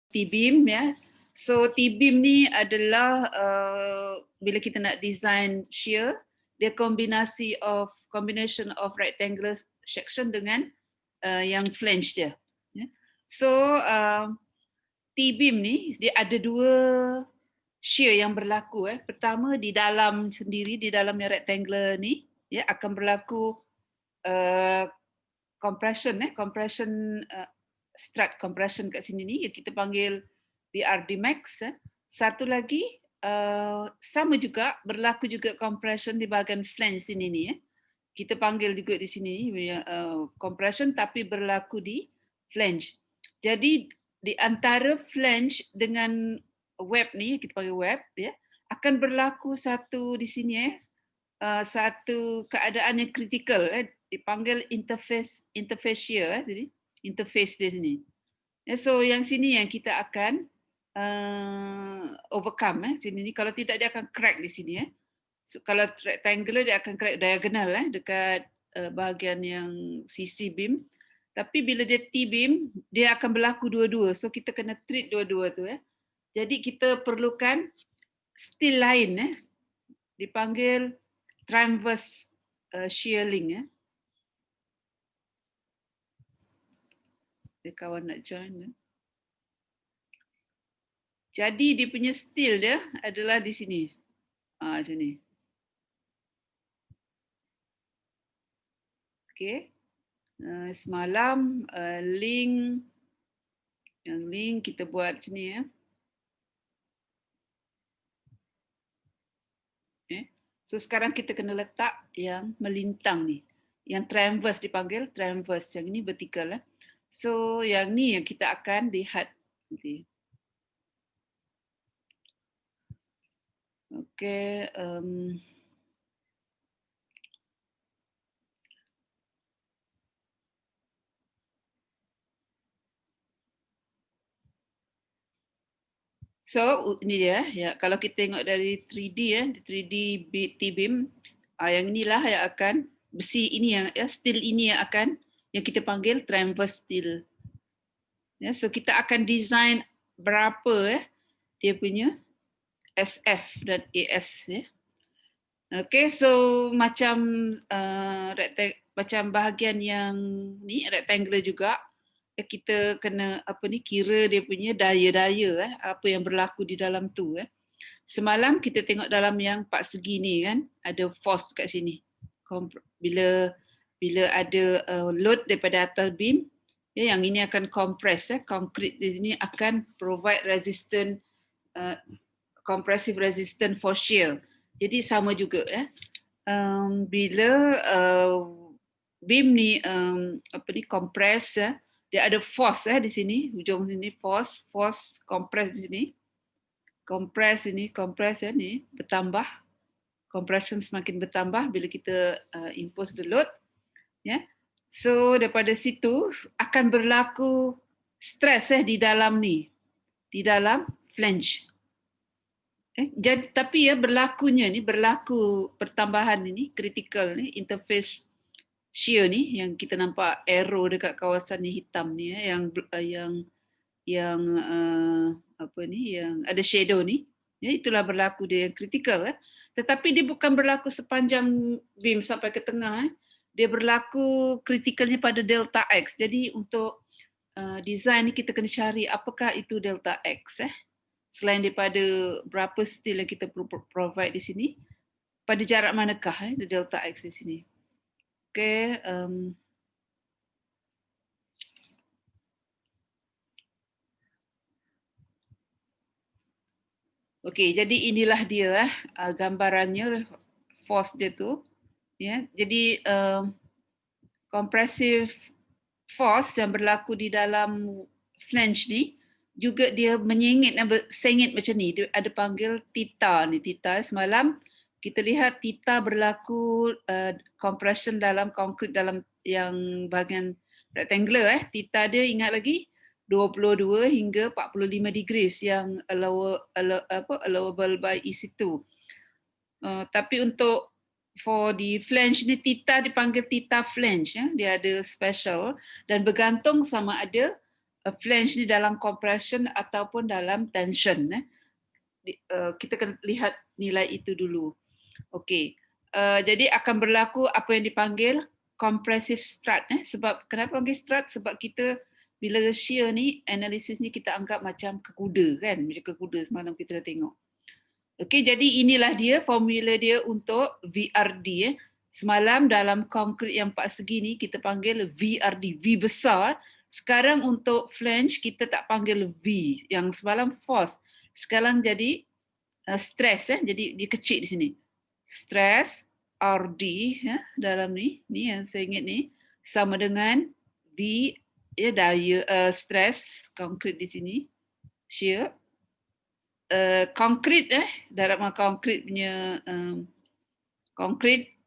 T-beam ya. So T-beam ni adalah bila kita nak design shear, dia combination of rectangular section dengan yang flange dia. So T-beam ni dia ada dua shear yang berlaku. Pertama di dalam sendiri, di dalam yang rectangular ni, ya akan berlaku compression, strut compression kat sini ni yang kita panggil BRD max. Satu lagi sama juga berlaku juga compression di bahagian flange sini ni. Kita panggil juga di sini compression tapi berlaku di flange. Jadi di antara flange dengan web ni, kita panggil web ya, akan berlaku satu di sini satu keadaan yang kritikal dipanggil interface shear jadi interface di sini. So yang sini yang kita akan overcome sini ni, kalau tidak dia akan crack di sini So, kalau rectangular dia akan crack diagonal dekat bahagian yang CC beam. Tapi bila dia T-beam dia akan berlaku dua-dua. So kita kena treat dua-dua tu Jadi kita perlukan steel lain dipanggil transverse shearing Dia kawan nak join Jadi dia punya steel dia adalah di sini. Sini. Okey. Semalam link kita buat sini So sekarang kita kena letak yang melintang ni. Yang transverse dipanggil transverse, yang ini vertical So yang ni yang kita akan lihat nanti. Okey, So ini dia ya, kalau kita tengok dari 3D 3D T-beam, yang inilah yang akan besi ini yang steel ini yang kita panggil transverse steel. So kita akan design berapa dia punya SF dan AS Okay, so macam macam bahagian yang ni rectangular juga kita kena kira dia punya daya apa yang berlaku di dalam tu Semalam kita tengok dalam yang empat segi ni ada force kat sini. Bila ada load daripada atas beam, yang ini akan compress concrete di sini akan provide resistance compressive resistance for shear. Jadi sama juga bila beam ni compress dia ada force di sini, hujung sini force compress di sini. Compress ni bertambah. Compression semakin bertambah bila kita impose the load. So daripada situ akan berlaku stress di dalam ni. Di dalam flange. Jadi tapi berlaku pertambahan ini critical ni interface shear ni yang kita nampak arrow dekat kawasan ni hitam ni yang yang ada shadow ni itulah berlaku dia yang critical tetapi dia bukan berlaku sepanjang beam sampai ke tengah dia berlaku kritikalnya pada delta X. Jadi untuk design ni kita kena cari apakah itu delta X selain daripada berapa steel yang kita provide di sini pada jarak manakah delta X di sini. Okay. Okey, jadi inilah dia gambarannya force dia tu. Jadi compressive force yang berlaku di dalam flange ni juga dia sengit macam ni. Dia ada panggil theta ni. Theta semalam kita lihat theta berlaku compression dalam konkrit dalam yang bahagian rectangular Theta dia ingat lagi 22 hingga 45 degrees yang allowable by EC2. Tapi untuk for the flange ni theta dipanggil theta flange dia ada special dan bergantung sama ada flange ni dalam compression ataupun dalam tension. Kita kena lihat nilai itu dulu. Okey. Jadi akan berlaku apa yang dipanggil compressive strut. Sebab kenapa panggil strut? Sebab kita bila shear ni, analisis ni kita anggap macam kekuda kan? Macam kekuda semalam kita dah tengok. Okey, jadi inilah dia formula dia untuk VRD. Semalam dalam konkrit yang 4 segi ni kita panggil VRD, V besar. Sekarang untuk flange kita tak panggil V. Yang semalam force. Sekarang jadi stress. Jadi dia kecil di sini. Stress RD dalam ni yang saya ingat ni sama dengan V daya stress konkrit di sini. Shear. Konkrit dalam konkrit punya konkrit,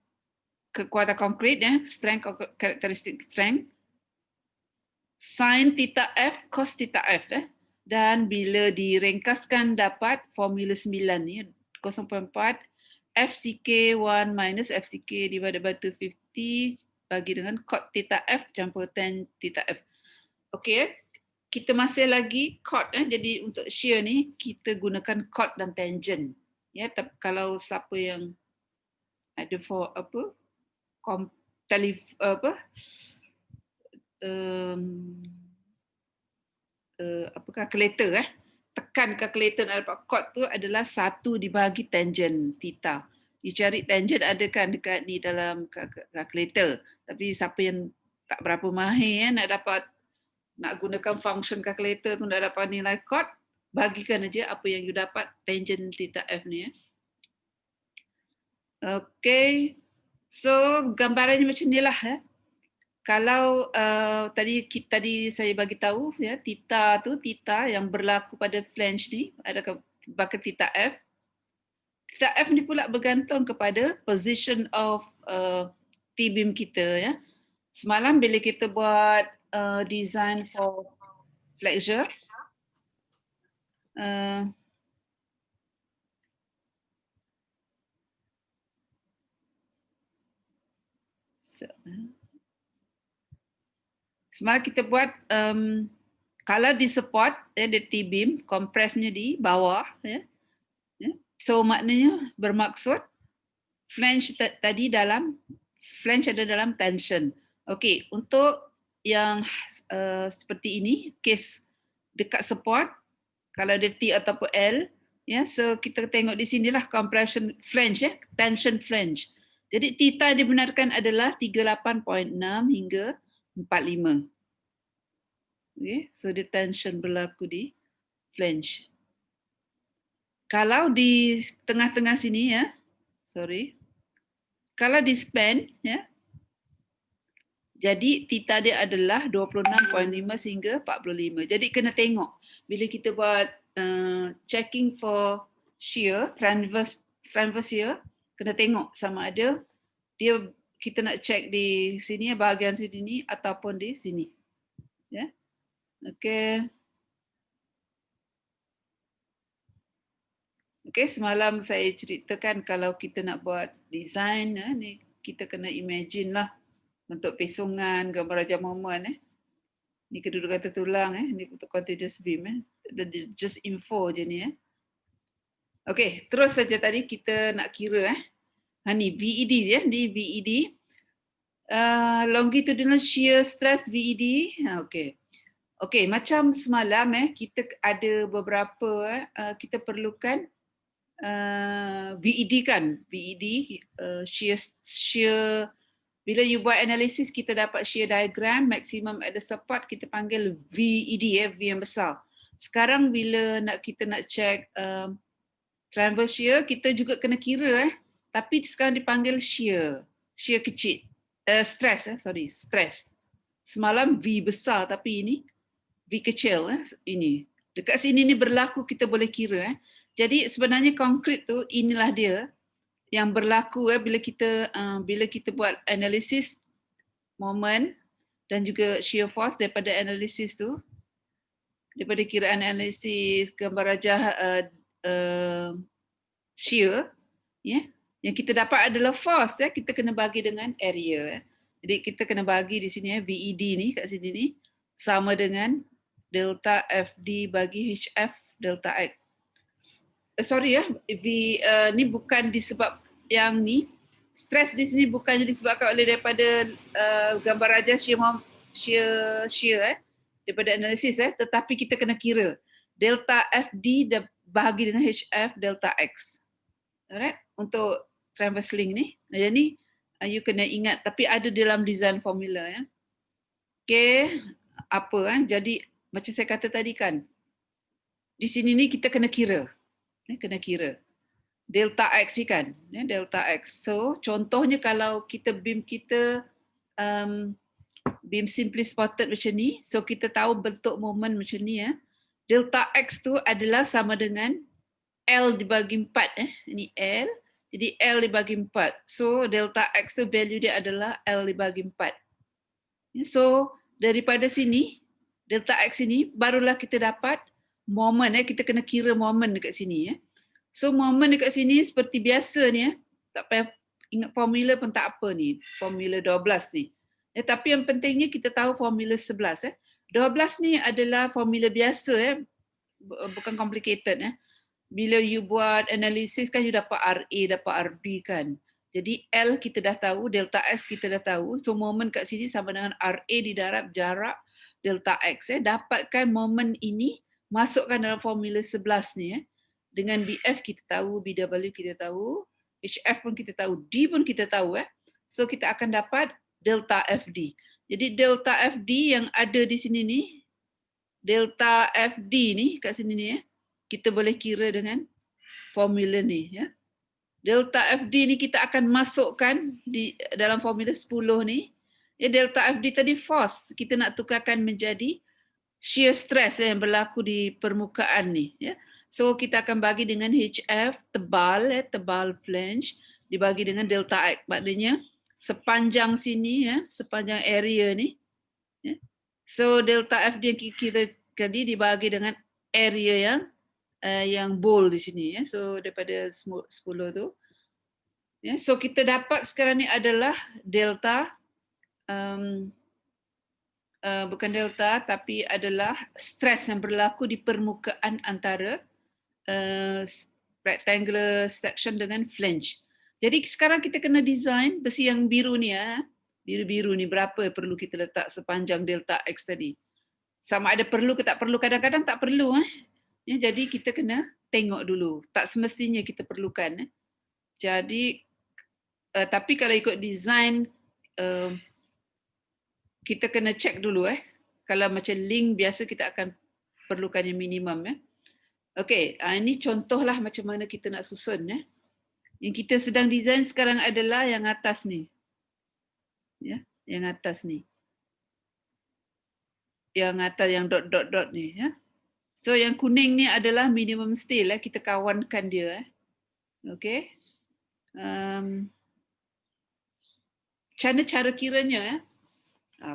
kekuatan konkrit strength, karakteristik strength, sin theta F cos theta F dan bila diringkaskan dapat formula 9 ni 0.4 FCK1 minus FCK divided by 250 bagi dengan cot theta F campur tan theta F. Okey, kita masih lagi cot jadi untuk shear ni kita gunakan cot dan tangent. Ya, tapi kalau siapa yang ada for apa calculator tekan calculator nak dapat cot tu adalah 1 dibagi tangent theta. You cari tangent ada kan dekat ni dalam calculator. Tapi siapa yang tak berapa mahir nak gunakan function calculator tu nak dapat nilai cot, bagikan aja apa yang you dapat tangent theta F ni. Okay, so gambarannya macam ni lah. Kalau tadi saya bagi tahu theta yang berlaku pada flange ni ada bakal theta F. Theta F ni pula bergantung kepada position of T-beam kita. Semalam bila kita buat design for flexure, semalam kita buat kalau di support the T-beam kompresnya di bawah so maknanya bermaksud flange tadi flange ada dalam tension. Okey, untuk yang seperti ini case dekat support kalau ada T ataupun L so kita tengok di sinilah compression flange tension flange. Jadi theta dibenarkan adalah 38.6 hingga 45. Okay, so the tension berlaku di flange. Kalau di tengah-tengah sini kalau di span jadi theta dia adalah 26.5 hingga 45. Jadi kena tengok bila kita buat checking for shear transverse shear, kena tengok sama ada kita nak check di sini bahagian sini ataupun di sini. Okay. Okay, semalam saya ceritakan kalau kita nak buat design ni kita kena imagine lah untuk pesongan, gambar Raja Momen ni kedudukan tertulang ni untuk continuous beam just info je ni Okay, terus saja tadi kita nak kira ni VED di VED longitudinal shear stress VED. Okay, macam semalam kita ada beberapa kita perlukan VED kan. VED shear bila you buat analisis kita dapat shear diagram maximum at the support kita panggil VED V yang besar. Sekarang bila kita nak check transverse shear kita juga kena kira tapi sekarang dipanggil shear kecil. Stress stress. Semalam V besar tapi ini V kecil ini. Dekat sini ni berlaku kita boleh kira Jadi sebenarnya konkrit tu inilah dia yang berlaku bila kita buat analisis moment dan juga shear force daripada analisis tu, daripada kiraan analisis gambar rajah shear yang kita dapat adalah force kita kena bagi dengan area Jadi kita kena bagi di sini VED ni kat sini ni sama dengan delta FD bagi HF delta X. Sorry ya, ni bukan disebab yang ni. Stres di sini bukannya disebabkan oleh daripada gambar raja shear daripada analisis tetapi kita kena kira delta FD bahagi dengan HF delta X. Alright, untuk transverse link ni. Jadi you kena ingat tapi ada dalam design formula ya. Okay, apa jadi macam saya kata tadi kan. Di sini ni kita kena kira. Kena kira. Delta X ni kan, delta X. So contohnya kalau kita beam kita beam simply spotted macam ni, so kita tahu bentuk moment macam ni ya. Delta X tu adalah sama dengan L dibagi 4 ini L. Jadi L dibagi 4. So delta X tu value dia adalah L dibagi 4. So daripada sini delta X ini barulah kita dapat moment kita kena kira moment dekat sini ya. So moment dekat sini seperti biasa ni tak payah ingat formula pun tak apa ni, formula 12 ni. Tapi yang pentingnya kita tahu formula 11 12 ni adalah formula biasa bukan complicated Bila you buat analisis kan you dapat RA, dapat RB kan. Jadi L kita dah tahu, delta X kita dah tahu. So moment kat sini sama dengan RA di darat jarak delta X Dapatkan moment ini, masukkan dalam formula 11 ni Dengan BF kita tahu, BW kita tahu, HF pun kita tahu, D pun kita tahu So kita akan dapat delta FD. Jadi delta FD yang ada di sini ni, delta FD ni kat sini ni kita boleh kira dengan formula ni ya. Delta FD ni kita akan masukkan di dalam formula 10 ni. Delta FD tadi force, kita nak tukarkan menjadi shear stress yang berlaku di permukaan ni ya. So kita akan bagi dengan HF tebal tebal flange dibagi dengan delta X. Maknanya sepanjang sini sepanjang area ni ya. So delta FD yang kita tadi dibagi dengan area yang bold di sini ya. So daripada 10 tu ya. So kita dapat sekarang ni adalah delta bukan delta tapi adalah stres yang berlaku di permukaan antara rectangular section dengan flange. Jadi sekarang kita kena design besi yang biru ni biru-biru ni berapa perlu kita letak sepanjang delta X tadi. Sama ada perlu ke tak perlu, kadang-kadang tak perlu Ya, jadi kita kena tengok dulu. Tak semestinya kita perlukan. Jadi, tapi kalau ikut design, kita kena check dulu. Kalau macam link biasa kita akan perlukan yang minimum. Okey, ini contohlah macam mana kita nak susun. Yang kita sedang design sekarang adalah yang atas ni. Ya, yang atas ni. Yang atas, yang dot ni. Ya. So yang kuning ni adalah minimum steel kita kawankan dia Okey. Cara kiranya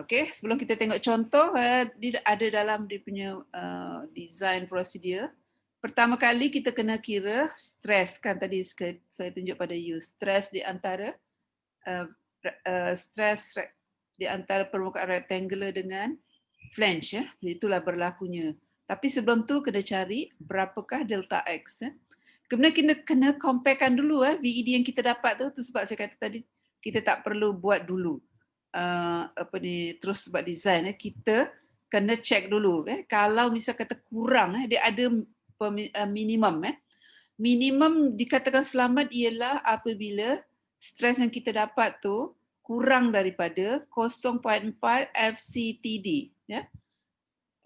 Okey, sebelum kita tengok contoh dia ada dalam dia punya design procedure. Pertama kali kita kena kira stress kan tadi saya tunjuk pada you, stress di antara permukaan rectangular dengan flange itulah berlakunya. Tapi sebelum tu kena cari berapakah delta X. Kemudian kita kena comparekan dulu VED yang kita dapat tu sebab saya kata tadi kita tak perlu buat dulu terus buat design kita kena check dulu kalau misal kata kurang dia ada minimum minimum dikatakan selamat ialah apabila stres yang kita dapat tu kurang daripada 0.4 FCTD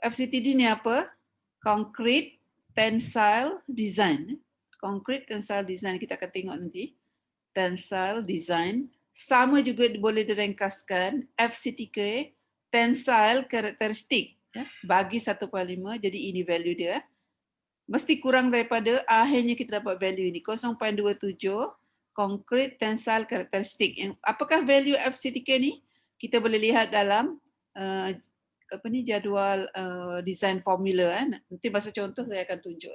FCTD ni apa? Concrete Tensile Design. Concrete Tensile Design kita akan tengok nanti. Tensile Design. Sama juga boleh direngkaskan FCTK Tensile Characteristic. Bagi 1.5 jadi ini value dia. Mesti kurang daripada akhirnya kita dapat value ini 0.27 Concrete Tensile Characteristic. Apakah value FCTK ni? Kita boleh lihat dalam jadual design formula nanti masa contoh saya akan tunjuk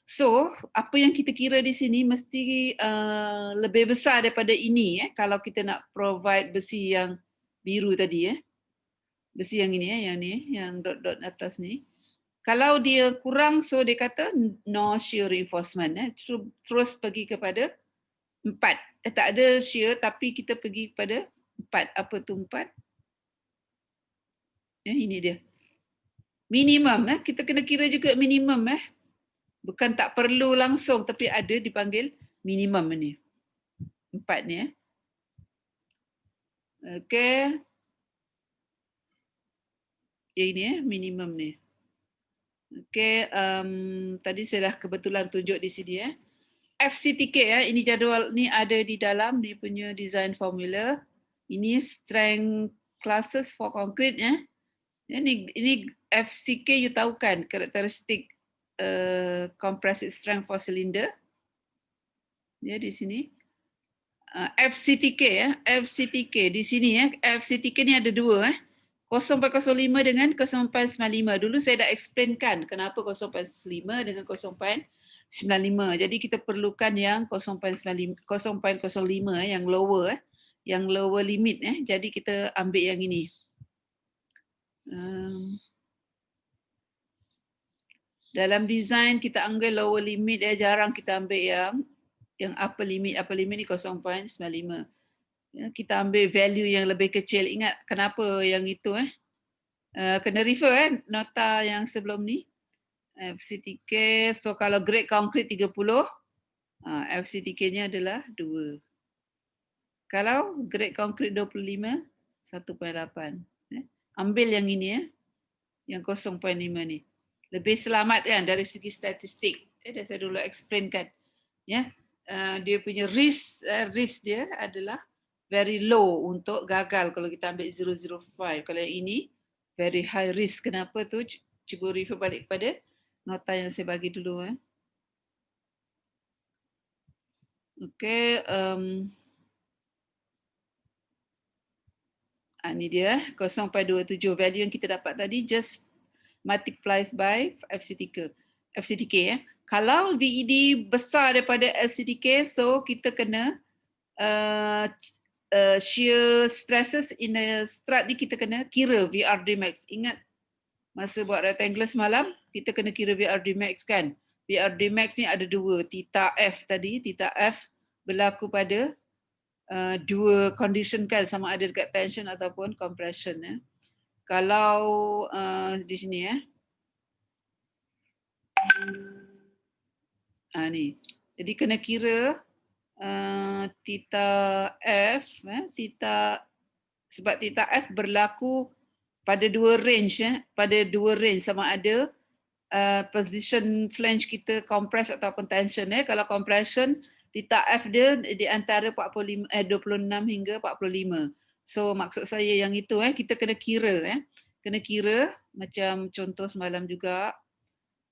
So apa yang kita kira di sini mesti lebih besar daripada ini kalau kita nak provide besi yang biru tadi Besi yang ini yang ni, yang dot-dot atas ni. Kalau dia kurang, so dia kata no shear reinforcement. Terus pergi kepada 4. Tak ada shear tapi kita pergi kepada 4. Apa tu 4? Ini dia. Minimum. Kita kena kira juga minimum. Bukan tak perlu langsung tapi ada dipanggil minimum ni. 4 ni. Okey. Ini minimum ni. Okey, tadi saya dah kebetulan tunjuk di sini FCTK ini jadual ni ada di dalam ni punya design formula. Ini strength classes for concrete Ini FCK you tahu kan karakteristik compressive strength for cylinder. Ya di sini. FCTK FCTK di sini FCTK ni ada dua 0.05 dengan 0.95. Dulu saya dah explainkan kenapa 0.5 dengan 0.95. Jadi kita perlukan yang 0.05 yang lower yang lower limit Jadi kita ambil yang ini. Dalam design kita ambil lower limit jarang kita ambil yang upper limit ni 0.95. Kita ambil value yang lebih kecil. Ingat kenapa yang itu kena refer nota yang sebelum ni. FCTK, so kalau grade concrete 30, FCTK-nya adalah 2. Kalau grade concrete 25, 1.8. Ambil yang ini yang 0.5 ni. Lebih selamat kan dari segi statistik. Dah saya dulu explainkan. Dia punya risk dia adalah very low untuk gagal kalau kita ambil 005. Kalau yang ini very high risk. Kenapa tu? Cuba refer balik pada nota yang saya bagi dulu. Okey. Ini dia 0.27 value yang kita dapat tadi just multiplies by FCTK. Kalau VED besar daripada FCTK, so kita kena shear stresses in a strut ni kita kena kira VRD max. Ingat masa buat rectangle semalam, kita kena kira VRD max kan. VRD max ni ada dua, theta F tadi, theta F berlaku pada dua condition kan, sama ada dekat tension ataupun compression. Kalau di sini ni. Jadi kena kira theta F, theta, sebab theta F berlaku pada dua range, sama ada position flange kita compress ataupun tension. Kalau compression, theta F dia di antara 26 hingga 45. So maksud saya yang itu kita kena kira. Kena kira macam contoh semalam juga.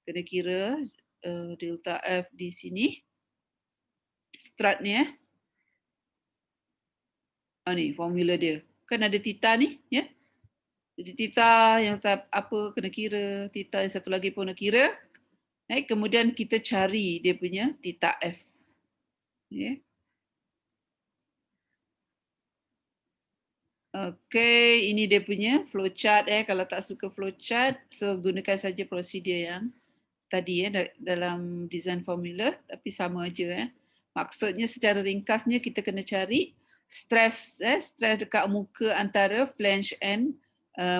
Kena kira delta F di sini. Strut ni ni formula dia. Kan ada theta ni Jadi theta yang apa kena kira, theta yang satu lagi pun kena kira. Kemudian kita cari dia punya theta F. Okey, ini dia punya flowchart Kalau tak suka flowchart, so gunakan saja prosedur yang tadi dalam design formula, tapi sama aja Maksudnya secara ringkasnya kita kena cari stress dekat muka antara flange and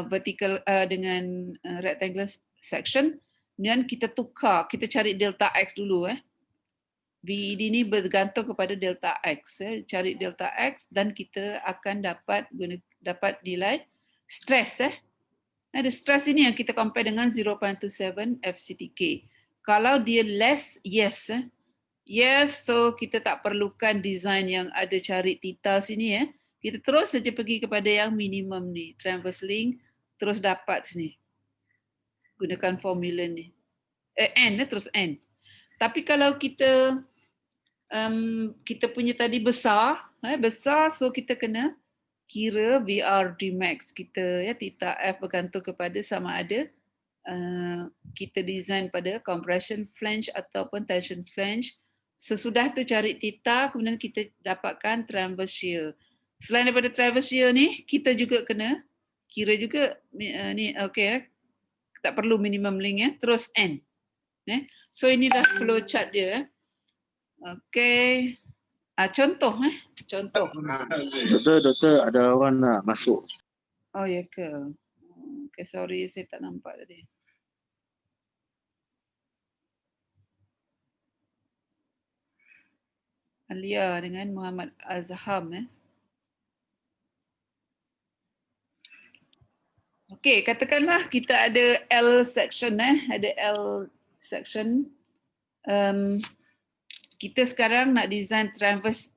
vertical dengan rectangular section. Kemudian kita tukar, kita cari delta X dulu VED ni bergantung kepada delta X. Cari delta X dan kita akan dapat nilai stress. Ada stress ini yang kita compare dengan 0.27 FCTK. Kalau dia less, yes. Yes, so kita tak perlukan design yang ada cari theta sini Kita terus saja pergi kepada yang minimum ni, transverse link, terus dapat sini. Gunakan formula ni. N terus N. Tapi kalau kita punya tadi besar, so kita kena kira VRD max kita theta F bergantung kepada sama ada kita design pada compression flange ataupun tension flange. Sesudah tu cari theta, kemudian kita dapatkan transverse shear. Selain daripada transverse shear ni, kita juga kena kira juga ni okey tak perlu minimum link terus N. So inilah flow chart dia. Okey. Contoh contoh. Doktor ada orang nak masuk. Oh ya ke? Okay, sorry saya tak nampak tadi. Alia dengan Muhammad Azham Okey, katakanlah kita ada L section ada L section. Kita sekarang nak design transverse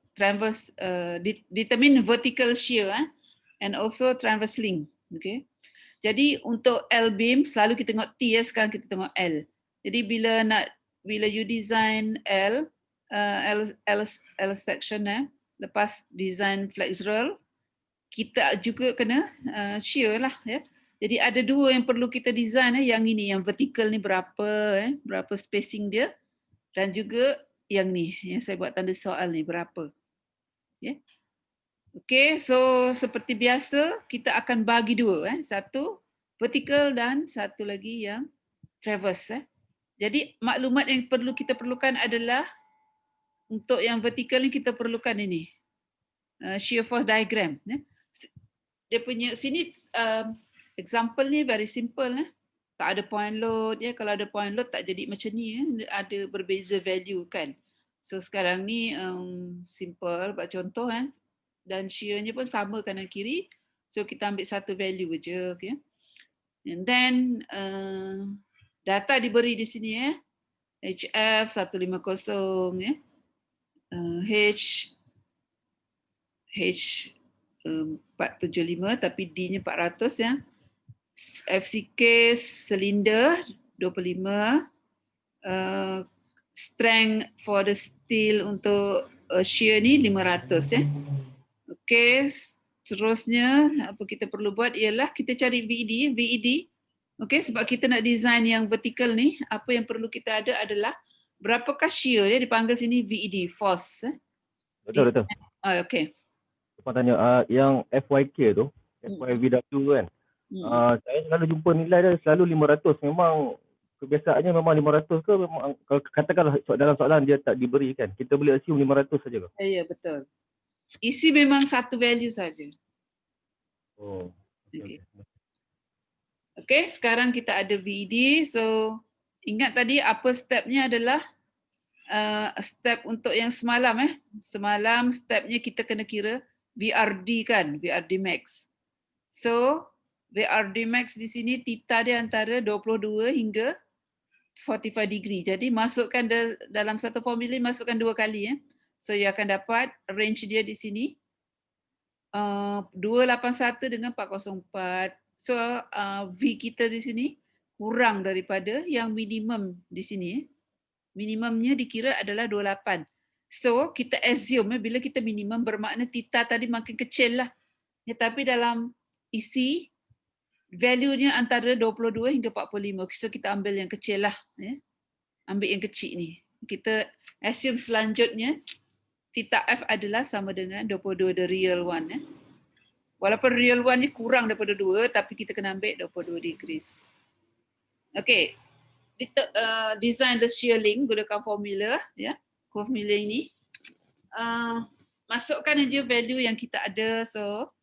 determine vertical shear and also transverse link. Okay. Jadi untuk L beam selalu kita tengok T sekarang kita tengok L. Jadi bila you design L section lepas design flexural kita juga kena shear lah ya. Jadi ada dua yang perlu kita design yang ini yang vertical ni berapa spacing dia dan juga yang ni yang saya buat tanda soal ni berapa. Ya. Okey, so seperti biasa kita akan bagi dua satu vertical dan satu lagi yang transverse Jadi maklumat yang kita perlukan adalah untuk yang vertical ni kita perlukan ini. Shear force diagram Dia punya sini example ni very simple Tak ada point load kalau ada point load tak jadi macam ni ada berbeza value kan. So sekarang ni simple buat contoh dan shear-nya pun sama kanan kiri. So kita ambil satu value je okay. And then data diberi di sini HF 150 H 475 tapi D-nya 400 FCK silinder 25 strength for the steel untuk shear ni 500 Okey, seterusnya apa kita perlu buat ialah kita cari VED. Okey, sebab kita nak design yang vertical ni, apa yang perlu kita ada adalah berapakah shear dia dipanggil sini VED force Betul. okey. Lepas tanya yang FYK tu, FYVW kan. Saya selalu jumpa nilai dia selalu 500. Memang kebiasaannya memang 500 ke memang kalau katakanlah dalam soalan dia tak diberikan, kita boleh assume 500 saja ke? Ya, betul. Isi memang satu value saja. Oh. Okey, sekarang kita ada VED. So ingat tadi apa stepnya adalah step untuk yang semalam Semalam stepnya kita kena kira VRD kan, VRD max. So VRD max di sini theta dia antara 22 hingga 45 degree. Jadi masukkan dalam satu formula masukkan dua kali So you akan dapat range dia di sini 281 dengan 404. So V kita di sini kurang daripada yang minimum di sini. Minimumnya dikira adalah 28. So kita assume bila kita minimum bermakna theta tadi makin kecil lah. Tapi dalam isi value-nya antara 22 hingga 45. So kita ambil yang kecil lah. Ambil yang kecil ni. Kita assume selanjutnya theta F adalah sama dengan 22 the real one. Walaupun real one ni kurang daripada 2 tapi kita kena ambil 22 degrees. Okay. Design the shear link gunakan formula formula ini. Masukkan aja value yang kita ada. So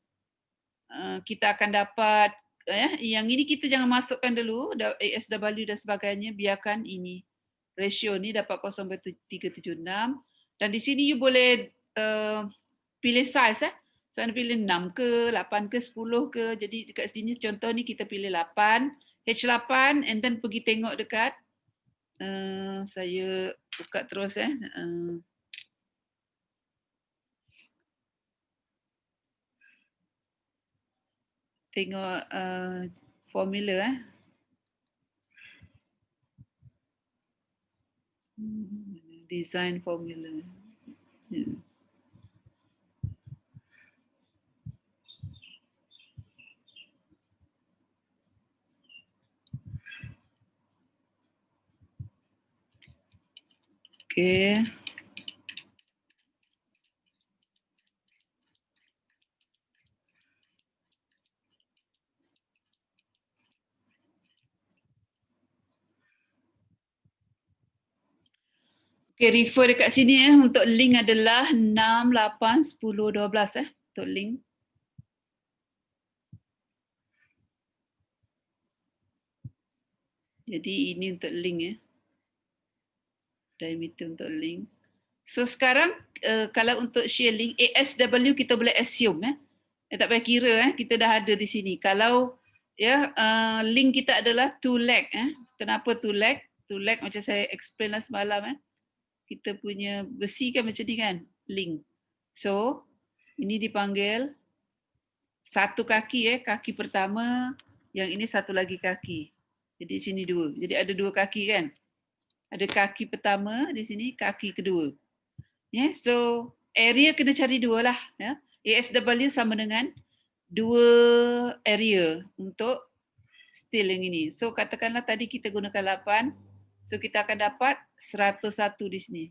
kita akan dapat yang ini kita jangan masukkan dulu ASW dan sebagainya, biarkan ini ratio ni dapat 0.376 dan di sini you boleh pilih size so anda pilih 6 ke 8 ke 10 ke. Jadi dekat sini contoh ni kita pilih 8 H8 and then pergi tengok dekat saya buka terus tengok formula design formula. Okay. Okay, refer dekat sini untuk link adalah 6, 8, 10, 12 untuk link. Jadi ini untuk link diameter untuk link. So sekarang kalau untuk share link ASW kita boleh assume tak payah kira kita dah ada di sini. Kalau link kita adalah 2 leg Kenapa 2 leg? 2 leg macam saya explain lah semalam Kita punya besi kan macam ni kan, link. So ini dipanggil satu kaki kaki pertama, yang ini satu lagi kaki. Jadi sini dua. Jadi ada dua kaki kan? Ada kaki pertama di sini, kaki kedua. So area kena cari dua lah. ASW sama dengan dua area untuk steel yang ini. So katakanlah tadi kita gunakan 8. So kita akan dapat 101 di sini.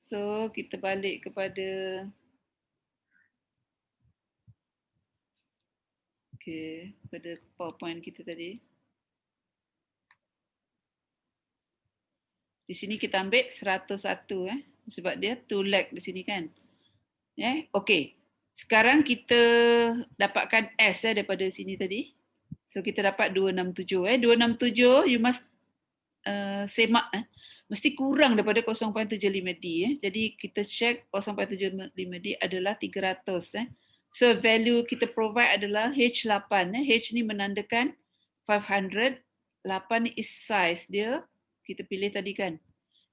So kita balik kepada pada PowerPoint kita tadi. Di sini kita ambil 101 sebab dia 2 leg di sini kan. Okey. Sekarang kita dapatkan S daripada sini tadi. So kita dapat 267 267 you must semak mesti kurang daripada 0.75D Jadi kita check 0.75D adalah 300 So value kita provide adalah H8 H ni menandakan 500, 8 ni is size dia kita pilih tadi kan.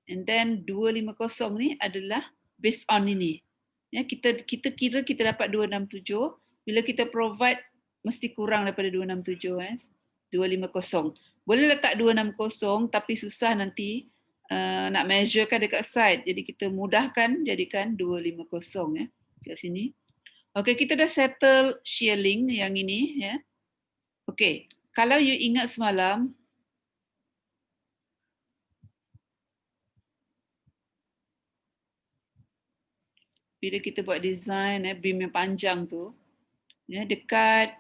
And then 250 ni adalah based on ini. Kita kira kita dapat 267, bila kita provide mesti kurang daripada 267 250. Boleh letak 260 tapi susah nanti nak measurekan dekat side. Jadi kita mudahkan jadikan 250 kat sini. Okey, kita dah settle shear link yang ini Okey, kalau you ingat semalam bila kita buat design beam yang panjang tu dekat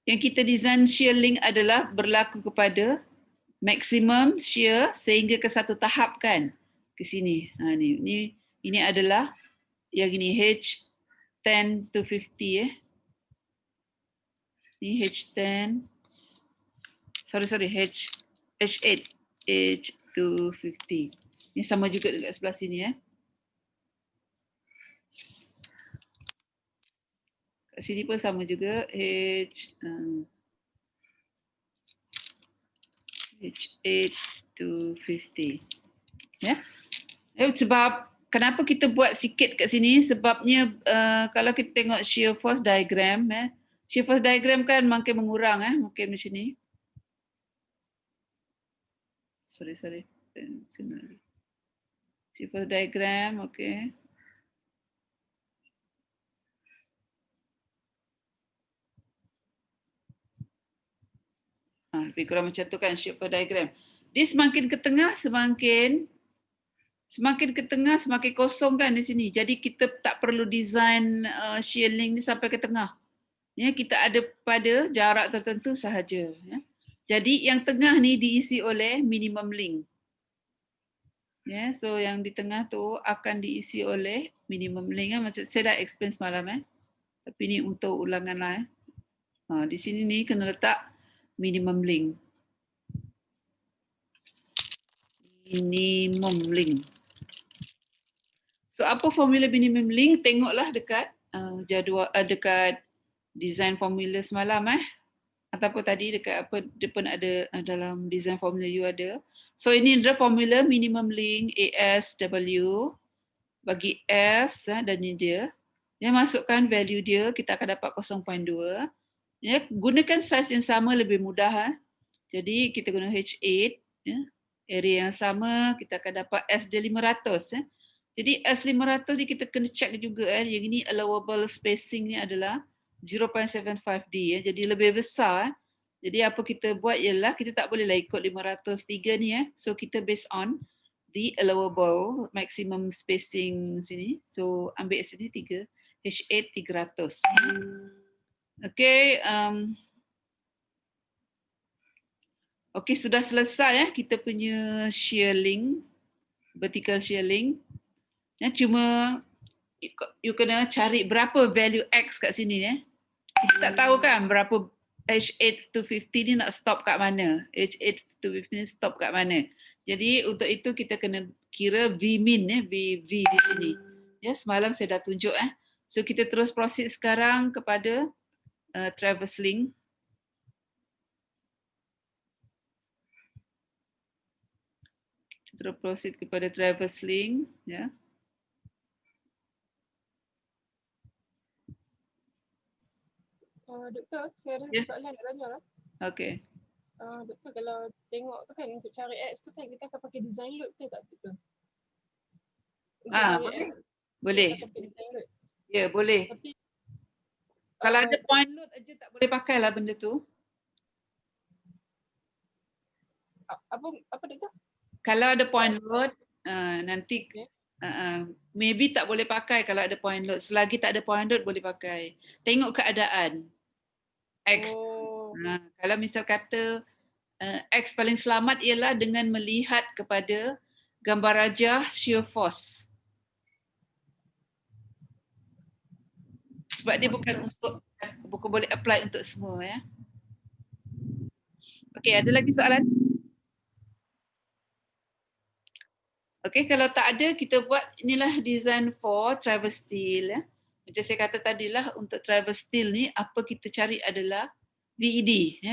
yang kita design shear link adalah berlaku kepada maximum shear sehingga ke satu tahap kan ke sini. Ini adalah yang ini H10 to 50 Ini H10 H8 H to 50. Ini sama juga dekat sebelah sini Kat sini pun sama juga H8 to 50. Sebab kenapa kita buat sikit kat sini? Sebabnya kalau kita tengok shear force diagram shear force diagram kan makin mengurang mungkin macam ni. Sorry. Shear force diagram, okey. Lebih kurang macam tu kan shear force diagram. Dia semakin ke tengah semakin ke tengah semakin kosong kan di sini. Jadi kita tak perlu design shear link ni sampai ke tengah. Kita ada pada jarak tertentu sahaja. Jadi yang tengah ni diisi oleh minimum link. So yang di tengah tu akan diisi oleh minimum link. Macam saya dah explain semalam Tapi ni untuk ulangan lah di sini ni kena letak minimum link. Minimum link. So apa formula minimum link? Tengoklah dekat jadual dekat design formula semalam ataupun tadi dekat apa depan ada dalam design formula you ada. So ini adalah formula minimum link ASW bagi S dan ini dia. Masukkan value dia kita akan dapat 0.2. Gunakan size yang sama lebih mudah Jadi kita guna H8 area yang sama kita akan dapat S dia 500 Jadi S500 ni kita kena check juga yang ini allowable spacing ni adalah 0.75D jadi lebih besar. Jadi apa kita buat ialah kita tak bolehlah ikut 503 ni So kita based on the allowable maximum spacing sini. So ambil sini 3 H8 300. Okay, Okey, sudah selesai kita punya shear link, vertical shear link. Cuma you kena cari berapa value X kat sini Kita tak tahu kan berapa H8 to 50 ni nak stop kat mana. H8 to 50 ni stop kat mana. Jadi untuk itu kita kena kira V min V di sini. Semalam saya dah tunjuk So kita terus proceed sekarang kepada traverse link. Terus proceed kepada traverse link Doktor, saya ada soalan nak tanya lah. Okey. Doktor, kalau tengok tu kan untuk cari X tu kan kita akan pakai design load betul tak doktor? Boleh. Boleh. Ya, boleh. Tapi kalau ada point load aja tak boleh pakai lah benda tu. Apa doktor? Kalau ada point load nanti maybe tak boleh pakai kalau ada point load. Selagi tak ada point load boleh pakai. Tengok keadaan. X. Kalau misal kata X paling selamat ialah dengan melihat kepada gambar rajah shear force. Sebab dia bukan boleh apply untuk semua Okey, ada lagi soalan? Okey, kalau tak ada kita buat inilah design for traverse steel Macam saya kata tadilah untuk traverse steel ni apa kita cari adalah VED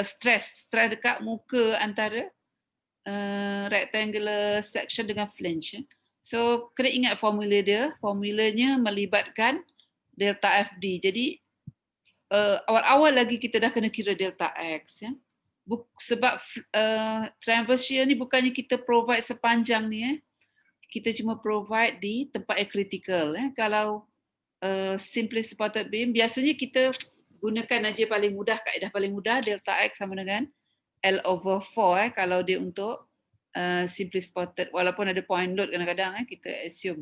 stress dekat muka antara rectangular section dengan flange. So kena ingat formula dia. Formulanya melibatkan delta FD. Jadi awal-awal lagi kita dah kena kira delta X sebab traverse shear ni bukannya kita provide sepanjang ni kita cuma provide di tempat yang critical Kalau simply supported beam biasanya kita gunakan aja paling mudah, kaedah paling mudah delta X sama dengan L/4 kalau dia untuk simply supported walaupun ada point load kadang-kadang kita assume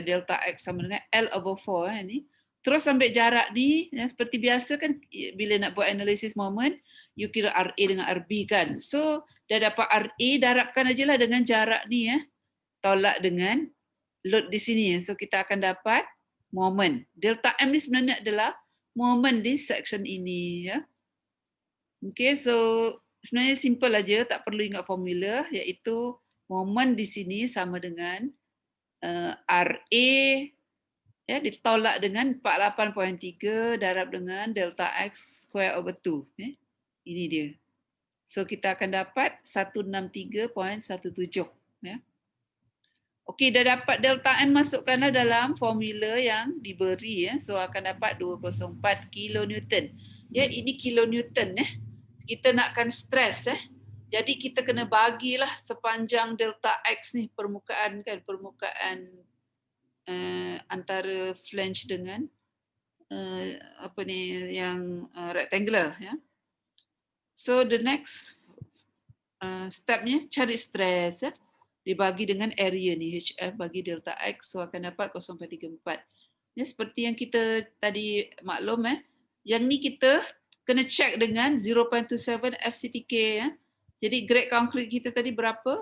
delta X sama dengan L/4 ni. Terus sampai jarak ni seperti biasa kan bila nak buat analysis moment you kira RA dengan RB kan. So dah dapat RA darabkan ajalah dengan jarak ni tolak dengan load di sini. So kita akan dapat moment. Delta M ni sebenarnya adalah moment di section ini Okay, so sebenarnya simple aja, tak perlu ingat formula iaitu moment di sini sama dengan RA ditolak dengan 48.3 darab dengan delta X square over 2. Ini dia. So kita akan dapat 163.17 Okey, dah dapat delta M, masukkanlah dalam formula yang diberi So akan dapat 204 kilonewton. Ini kilonewton Kita nakkan stres Jadi kita kena bagilah sepanjang delta X ni permukaan antara flange dengan yang rectangular So the next stepnya cari stres dibagi dengan area ni HF bagi delta X, so akan dapat 0.34. Seperti yang kita tadi maklum yang ni kita kena check dengan 0.27 FCTK Jadi grade konkrit kita tadi berapa?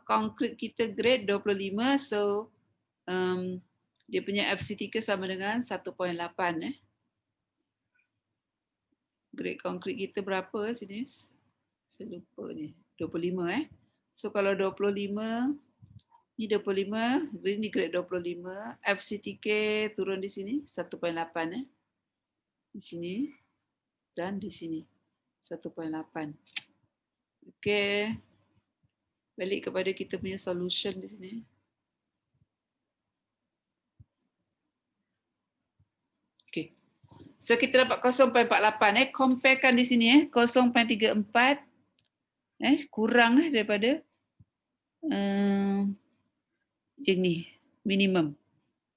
Konkrit kita grade 25, so dia punya FCTK sama dengan 1.8 Grade konkrit kita berapa sini? Saya lupa ni. 25 So kalau 25 ni 25, ni grade 25, FCTK turun di sini 1.8 di sini dan di sini 1.8. Okey. Balik kepada kita punya solution di sini. Okey. So kita dapat 0.48 comparekan di sini 0.34 kurang daripada macam ni, minimum.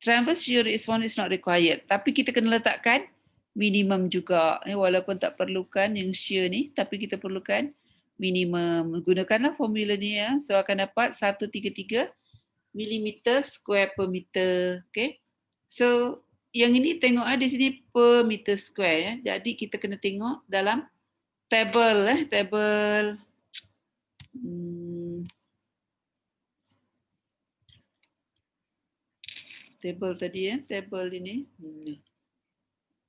Transverse shear response is not required. Tapi kita kena letakkan minimum juga. Walaupun tak perlukan yang shear ni, tapi kita perlukan minimum. Gunakanlah formula ni So akan dapat 133 mm square per meter. Okay. So yang ini tengok di sini per meter square Jadi kita kena tengok dalam table table tadi table ini.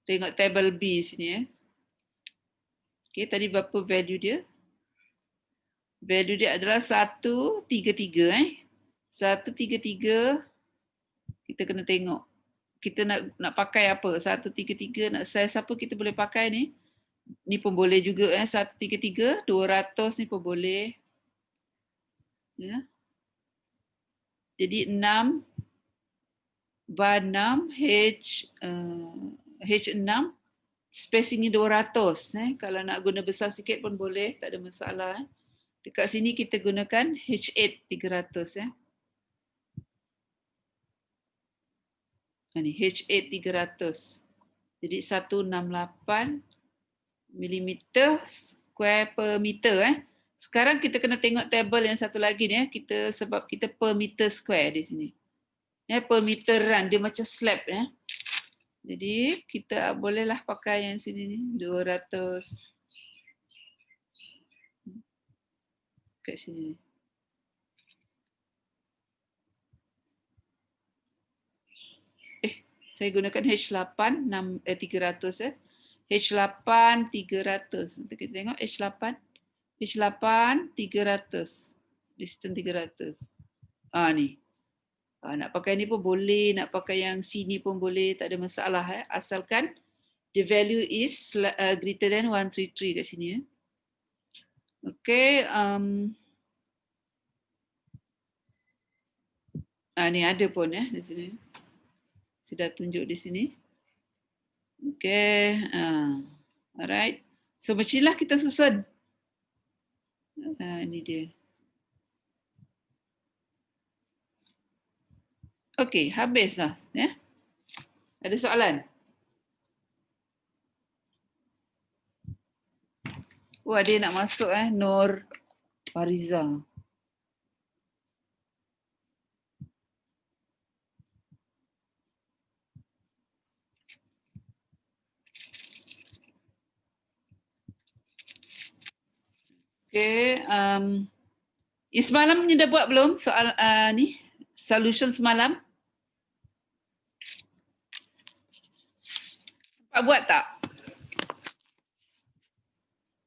Tengok table B sini Okey, tadi berapa value dia? Value dia adalah 133 133 kita kena tengok. Kita nak pakai apa? 133 nak size apa kita boleh pakai ni? Ni pun boleh juga 133, 200 ni pun boleh. Ya. Jadi 6 bar 6 H6 spacing ni 200 kalau nak guna besar sikit pun boleh, tak ada masalah. Dekat sini kita gunakan H8 300 Ini H8 300. Jadi 168 mm square per meter Sekarang kita kena tengok table yang satu lagi ni kita sebab kita per meter square di sini. Per meteran dia macam slab Jadi kita bolehlah pakai yang sini ni 200 kat sini. Saya gunakan H8 300 H8 300. Nanti kita tengok H8 300. Distance 300. Ni. Nak pakai ni pun boleh, nak pakai yang sini pun boleh, tak ada masalah asalkan the value is greater than 133 kat sini Okey, ni ada pun di sini. Sudah tunjuk di sini. Okey, alright. So macamlah kita susun. Ini dia. Okey, habislah Ada soalan? Ada yang nak masuk Nur Fariza. Okey, semalam ni dah buat belum soal ni? Solution semalam? Nampak buat tak?